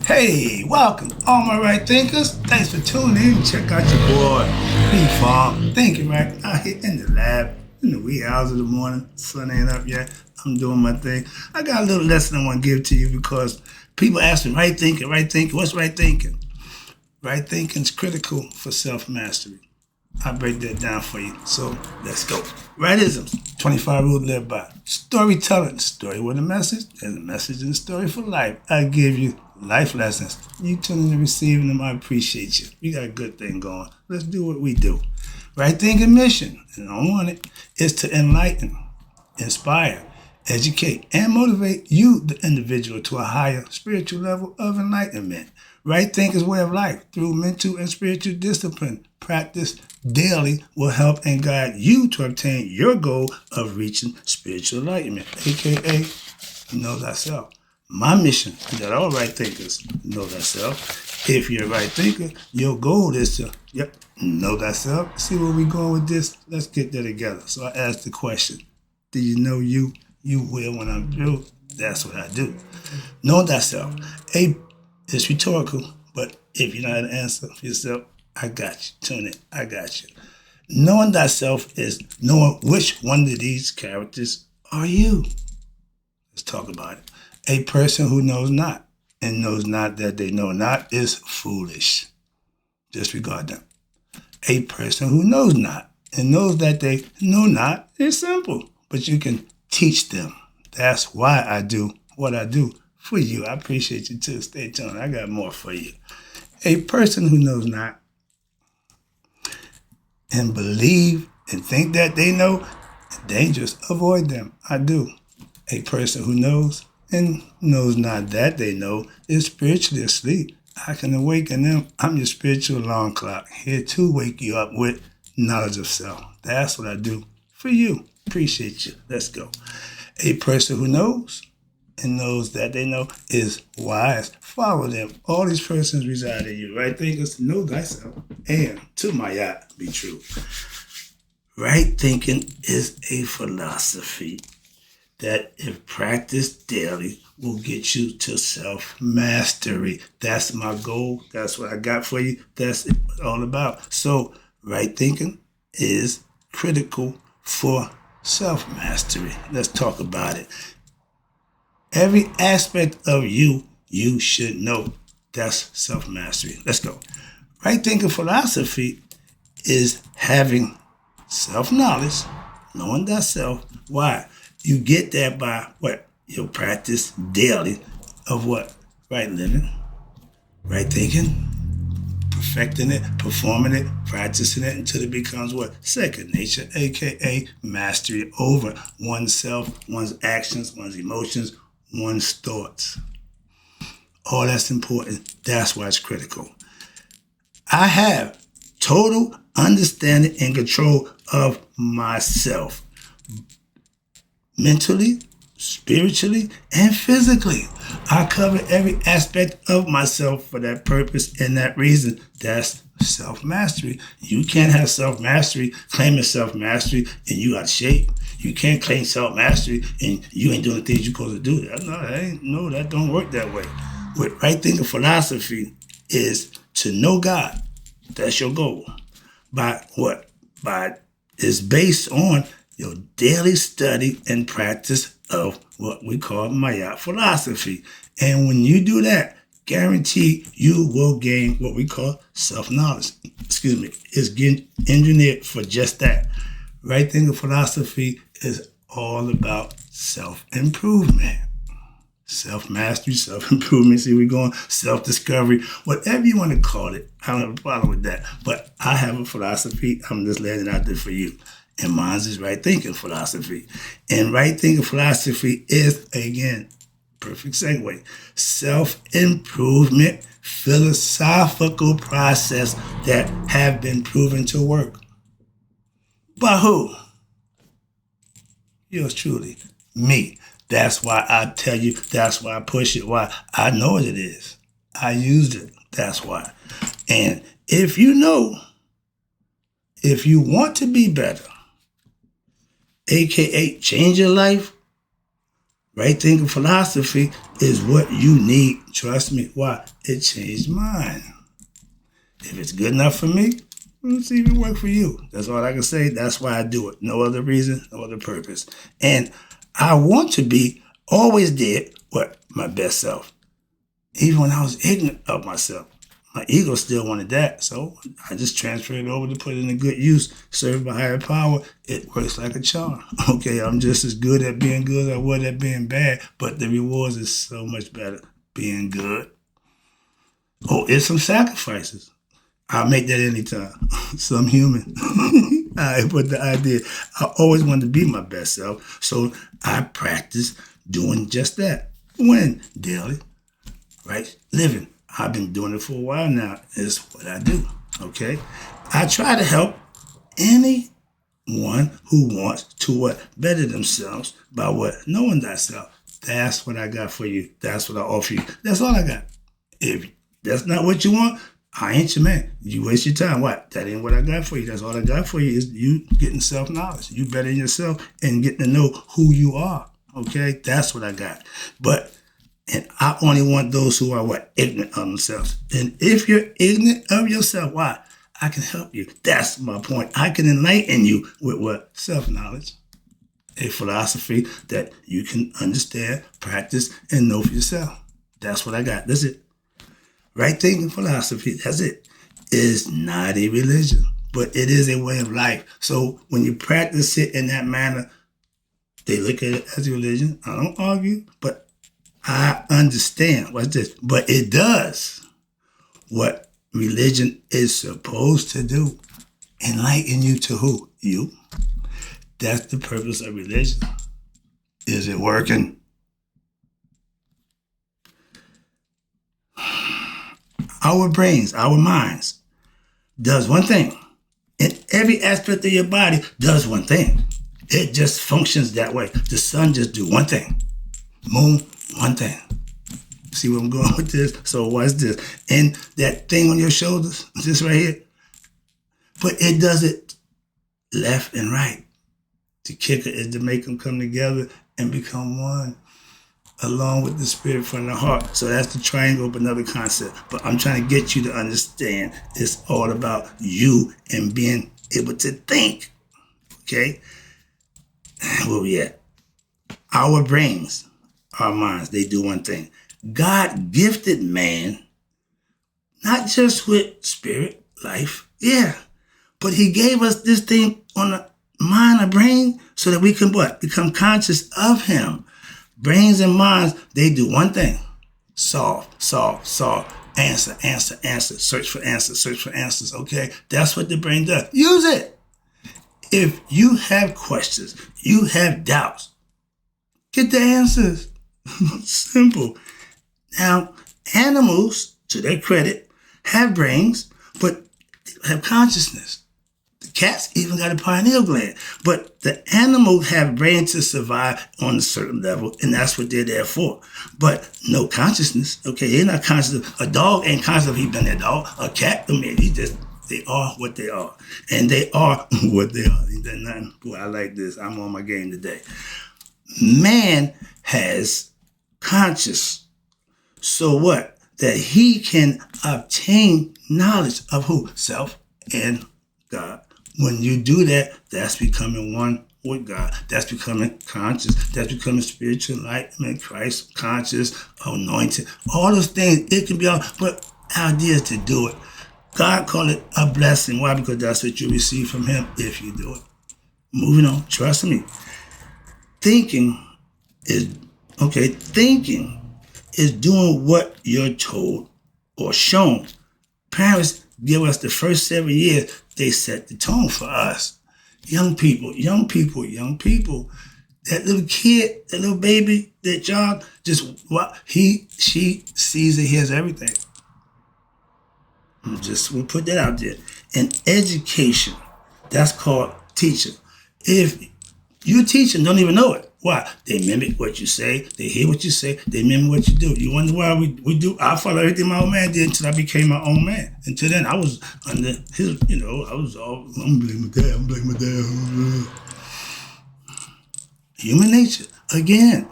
Hey, welcome, all my right thinkers. Thanks for tuning in. Check out your boy, B-Farm. Thinking right out here in the lab, in the wee hours of the morning. Sun ain't up yet. I'm doing my thing. I got a little lesson I want to give to you because people ask me, right thinking, right thinking. What's right thinking? Right thinking is critical for self-mastery. I'll break that down for you. So let's go. Rightisms, 25 rules to live by. Storytelling, story with a message. There's a message in the story for life. I give you life lessons. You tuning and receiving them, I appreciate you. We got a good thing going. Let's do what we do. Right thinking mission, and I want it, is to enlighten, inspire, educate, and motivate you, the individual, to a higher spiritual level of enlightenment. Right thinking's way of life through mental and spiritual discipline. Practice daily will help and guide you to obtain your goal of reaching spiritual enlightenment, aka know thyself. My mission is that all right thinkers know thyself. If you're a right thinker, your goal is to, know thyself. See where we're going with this? Let's get there together. So I asked the question, do you know you? You will when I'm through. That's what I do. Know thyself. It's rhetorical, but if you know how to answer for yourself, I got you. Tune in. I got you. Knowing thyself is knowing which one of these characters are you. Let's talk about it. A person who knows not and knows not that they know not is foolish. Disregard them. A person who knows not and knows that they know not is simple, but you can teach them. That's why I do what I do for you. I appreciate you too. Stay tuned. I got more for you. A person who knows not and believe and think that they know, dangerous. Avoid them. I do. A person who knows and knows not that they know is spiritually asleep. I can awaken them. I'm your spiritual alarm clock, here to wake you up with knowledge of self. That's what I do for you. Appreciate you. Let's go. A person who knows and knows that they know is wise. Follow them. All these persons reside in you. Right thinkers, know thyself. And to my yacht, be true. Right thinking is a philosophy that, if practiced daily, will get you to self-mastery. That's my goal. That's what I got for you. That's what it's all about. So, right thinking is critical for self-mastery. Let's talk about it. Every aspect of you should know. That's self-mastery. Let's go. Right thinking philosophy is having self-knowledge, knowing thyself. Why? You get that by what? Your practice daily of what? Right living, right thinking, perfecting it, performing it, practicing it until it becomes what? Second nature, aka mastery over oneself, one's actions, one's emotions, one's thoughts. All that's important. That's why it's critical. I have total understanding and control of myself. Mentally, spiritually, and physically. I cover every aspect of myself for that purpose and that reason. That's self-mastery. You can't have self-mastery, claiming self-mastery, and you out of shape. You can't claim self-mastery and you ain't doing the things you're supposed to do. That don't work that way. What right thinking philosophy is to know God. That's your goal. By what? It's based on your daily study and practice of what we call Maya philosophy. And when you do that, guarantee you will gain what we call self-knowledge. It's engineered for just that. Right thinking philosophy is all about self-improvement. Self-mastery, self-improvement, see we're going, self-discovery, whatever you want to call it. I don't have a problem with that. But I have a philosophy. I'm just laying it out there for you. And mine is right thinking philosophy. And right thinking philosophy is, again, perfect segue, self-improvement philosophical process that have been proven to work. By who? Yours truly, me. That's why I tell you, that's why I push it, why I know what it is. I used it, that's why. And if you want to be better, aka change your life, Right thinking philosophy is what you need. Trust me. Why? It changed mine. If it's good enough for me, let's see if it works for you. That's all I can say. That's why I do it. No other reason, no other purpose. And I want to be, always did, what? My best self. Even when I was ignorant of myself. My ego still wanted that, so I just transferred it over to put it in a good use. Served by higher power, it works like a charm. Okay, I'm just as good at being good as I was at being bad, but the rewards is so much better being good. Oh, it's some sacrifices. I'll make that anytime. So I'm human. But the idea, I always wanted to be my best self, so I practice doing just that. When? Daily, right? Living. I've been doing it for a while now. It's what I do, okay? I try to help anyone who wants to what? Better themselves by what? Knowing thyself. That's what I got for you. That's what I offer you. That's all I got. If that's not what you want, I ain't your man. You waste your time. What? That ain't what I got for you. That's all I got for you is you getting self-knowledge. You bettering yourself and getting to know who you are, okay? That's what I got. And I only want those who are what? Ignorant of themselves. And if you're ignorant of yourself, why? I can help you. That's my point. I can enlighten you with what? Self-knowledge. A philosophy that you can understand, practice, and know for yourself. That's what I got. That's it. Right thinking philosophy, that's it. Is not a religion, but it is a way of life. So when you practice it in that manner, they look at it as a religion. I don't argue, but I understand. What's this? But it does what religion is supposed to do. Enlighten you to who? You. That's the purpose of religion. Is it working? Our brains, our minds, does one thing. And every aspect of your body does one thing. It just functions that way. The sun just do one thing. Moon, one thing. See where I'm going with this? So what's this? And that thing on your shoulders, this right here. But it does it left and right. The kicker is to make them come together and become one, along with the spirit from the heart. So that's the triangle of another concept. But I'm trying to get you to understand it's all about you and being able to think. Okay? Where we at? Our brains, our minds, they do one thing. God gifted man, not just with spirit, life, yeah, but he gave us this thing on the mind or brain so that we can what? Become conscious of him. Brains and minds, they do one thing. Solve, solve, solve. Answer, answer, answer. Search for answers, search for answers, okay? That's what the brain does. Use it. If you have questions, you have doubts, get the answers. Simple. Now, animals, to their credit, have brains, but have consciousness. The cats even got a pineal gland. But the animals have brains to survive on a certain level, and that's what they're there for. But no consciousness. Okay, they're not conscious. A dog ain't conscious if he's been a dog. A cat, I mean, they are what they are. And they are what they are. Ain't that nothing? Boy, I like this. I'm on my game today. Man has conscious. So what? That he can obtain knowledge of who? Self and God. When you do that, that's becoming one with God. That's becoming conscious. That's becoming spiritual enlightenment, Christ conscious, anointed. All those things, it can be all, but our idea is to do it. God called it a blessing. Why? Because that's what you receive from him if you do it. Moving on, trust me. Thinking is doing what you're told or shown. Parents give us the first 7 years, they set the tone for us. Young people. That little kid, that little baby, that child, just what she sees and hears everything. We'll put that out there. And education, that's called teaching. If you're teaching, don't even know it. Why? They mimic what you say. They hear what you say. They mimic what you do. You wonder why we do. I follow everything my old man did until I became my own man. Until then, I was under his, I was all, I'm blaming my dad. Human nature. Again,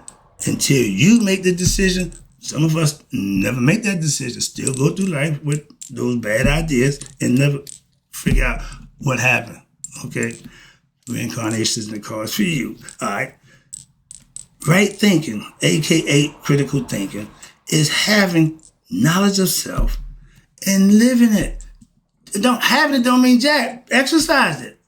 until you make the decision. Some of us never make that decision, still go through life with those bad ideas and never figure out what happened. Okay? Reincarnation is the cause for you. All right? Right thinking, aka critical thinking, is having knowledge of self and living it. Having it don't mean jack. Exercise it.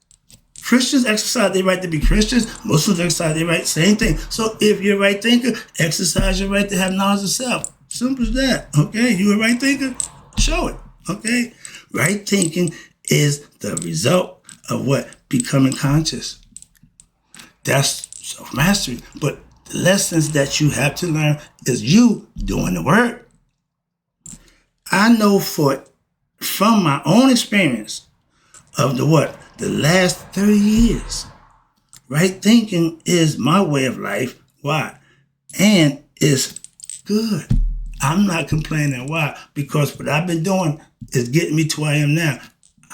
Christians exercise their right to be Christians. Muslims exercise their right, same thing. So if you're a right thinker, exercise your right to have knowledge of self. Simple as that. Okay? You a right thinker? Show it. Okay? Right thinking is the result of what? Becoming conscious. That's self-mastery. But the lessons that you have to learn is you doing the work. I know from my own experience of the last 30 years. Right thinking is my way of life. Why? And it's good. I'm not complaining. Why? Because what I've been doing is getting me to where I am now.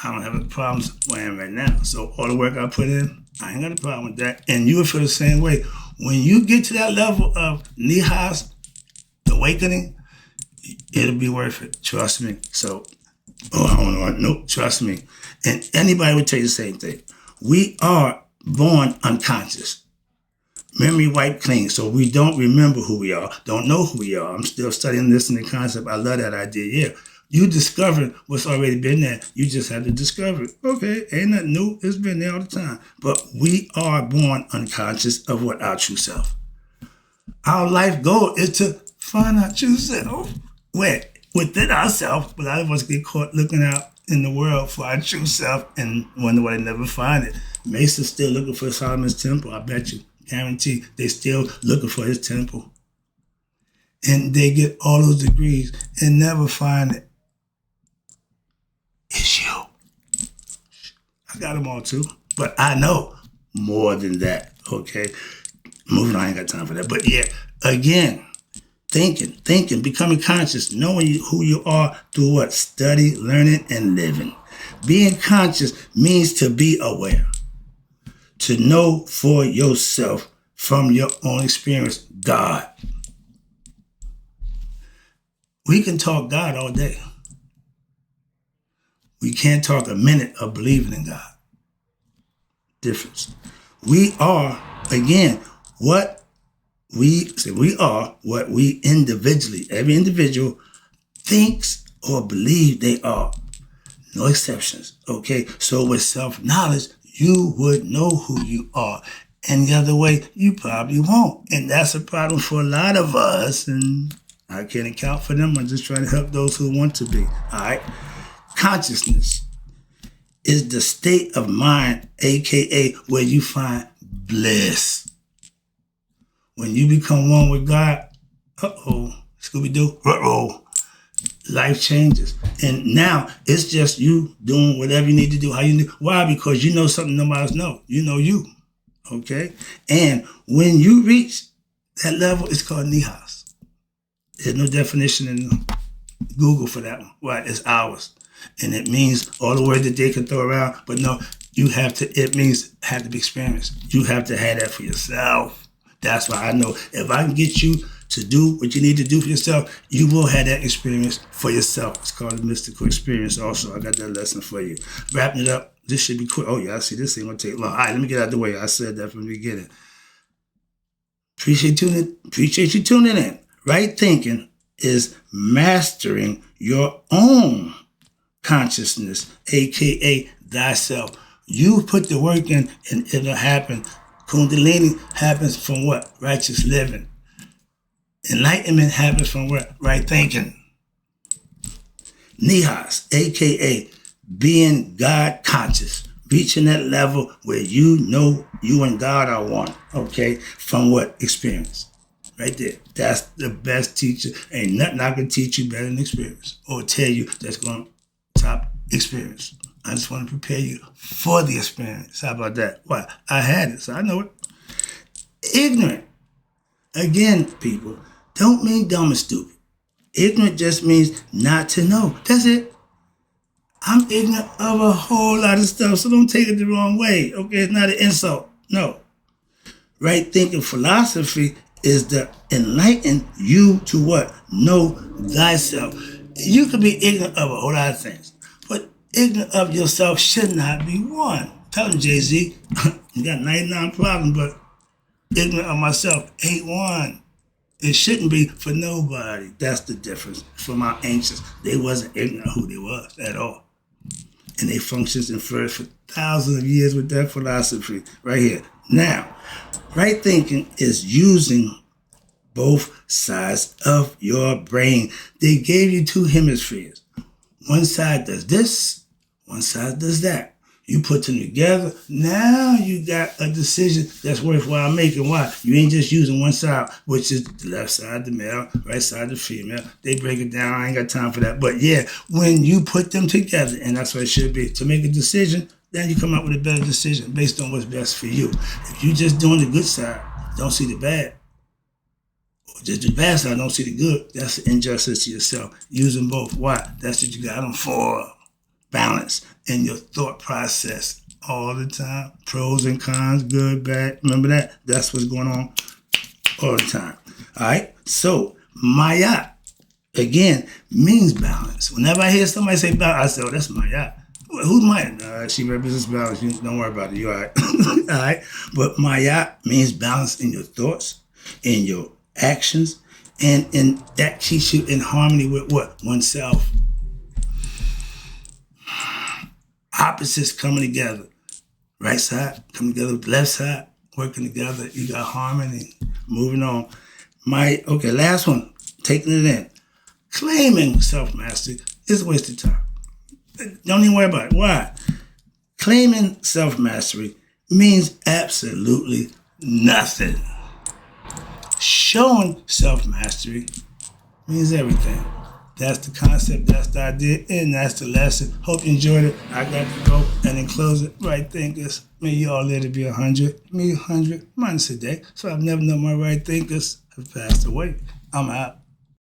I don't have any problems where I am right now. So all the work I put in, I ain't got a problem with that. And you will feel the same way. When you get to that level of nihas, awakening, it'll be worth it. Trust me. So, I don't know. Nope, trust me. And anybody would tell you the same thing. We are born unconscious. Memory wiped clean. So we don't remember who we are, don't know who we are. I'm still studying this and the concept. I love that idea. Yeah. You discover what's already been there. You just have to discover it. Okay, ain't nothing new. It's been there all the time. But we are born unconscious of what our true self. Our life goal is to find our true self. Where? Within ourselves. But a lot of us get caught looking out in the world for our true self and wonder why they never find it. Mason's still looking for Solomon's temple, I bet you. Guarantee they still looking for his temple. And they get all those degrees and never find it. It's you. I got them all too. But I know more than that. Okay? Moving on, I ain't got time for that. But yeah, again, thinking, becoming conscious, knowing who you are through what? Study, learning, and living. Being conscious means to be aware. To know for yourself from your own experience, God. We can talk God all day. We can't talk a minute of believing in God. Difference. We are, again, what we individually, every individual thinks or believes they are. No exceptions. Okay? So with self-knowledge, you would know who you are. Any other way, you probably won't. And that's a problem for a lot of us. And I can't account for them. I'm just trying to help those who want to be. All right? Consciousness is the state of mind, aka where you find bliss. When you become one with God, Scooby-Doo, life changes. And now it's just you doing whatever you need to do, how you do. Why? Because you know something nobody else knows. You know you. Okay? And when you reach that level, it's called nihas. There's no definition in Google for that one. Right? It's ours. And it means all the words that they can throw around, but no, it means have to be experienced. You have to have that for yourself. That's why I know if I can get you to do what you need to do for yourself, you will have that experience for yourself. It's called a mystical experience also. I got that lesson for you. Wrapping it up, this should be quick. Oh yeah, I see this ain't gonna take long. All right, let me get out of the way. I said that from the beginning. Appreciate you tuning in. Right thinking is mastering your own consciousness, aka thyself. You put the work in and it'll happen. Kundalini happens from what? Righteous living. Enlightenment happens from what? Right thinking. Nihas, aka being God conscious. Reaching that level where you know you and God are one. Okay? From what? Experience. Right there. That's the best teacher. Ain't nothing I can teach you better than experience. Or tell you that's going to top experience. I just want to prepare you for the experience. How about that? Why? I had it, so I know it. Ignorant. Again, people, don't mean dumb and stupid. Ignorant just means not to know. That's it. I'm ignorant of a whole lot of stuff, so don't take it the wrong way. Okay, it's not an insult. No. Right thinking philosophy is to enlighten you to what? Know thyself. You could be ignorant of a whole lot of things, but ignorant of yourself should not be one. Tell him, Jay-Z, you got 99 problems, but ignorant of myself ain't one. It shouldn't be for nobody. That's the difference from our ancients. They wasn't ignorant of who they was at all. And they functions and flourished for thousands of years with that philosophy right here. Now, right thinking is using both sides of your brain. They gave you two hemispheres. One side does this, one side does that. You put them together, now you got a decision that's worthwhile making. Why? You ain't just using one side, which is the left side, the male, right side, the female. They break it down. I ain't got time for that. But yeah, when you put them together, and that's what it should be, to make a decision, then you come up with a better decision based on what's best for you. If you just doing the good side, don't see the bad, or just the bad side, don't see the good, that's an injustice to yourself. Use them both. Why? That's what you got them for. Balance in your thought process all the time. Pros and cons, good, bad. Remember that? That's what's going on all the time. All right? So, Maya, again, means balance. Whenever I hear somebody say balance, I say, oh, that's Maya. Who's Maya? She represents balance. Don't worry about it. You all right? All right? But Maya means balance in your thoughts, in your actions, and in that keeps you in harmony with what? Oneself. Opposites coming together. Right side coming together with the left side, working together. You got harmony. Moving on. Okay, last one. Taking it in. Claiming self-mastery is a waste of time. Don't even worry about it. Why? Claiming self-mastery means absolutely nothing. Showing self-mastery means everything. That's the concept, that's the idea, and that's the lesson. Hope you enjoyed it. I got to go and then close it. Right thinkers, may you all live to be 100. Me 100 minus a day. So I've never known my right thinkers have passed away. I'm out.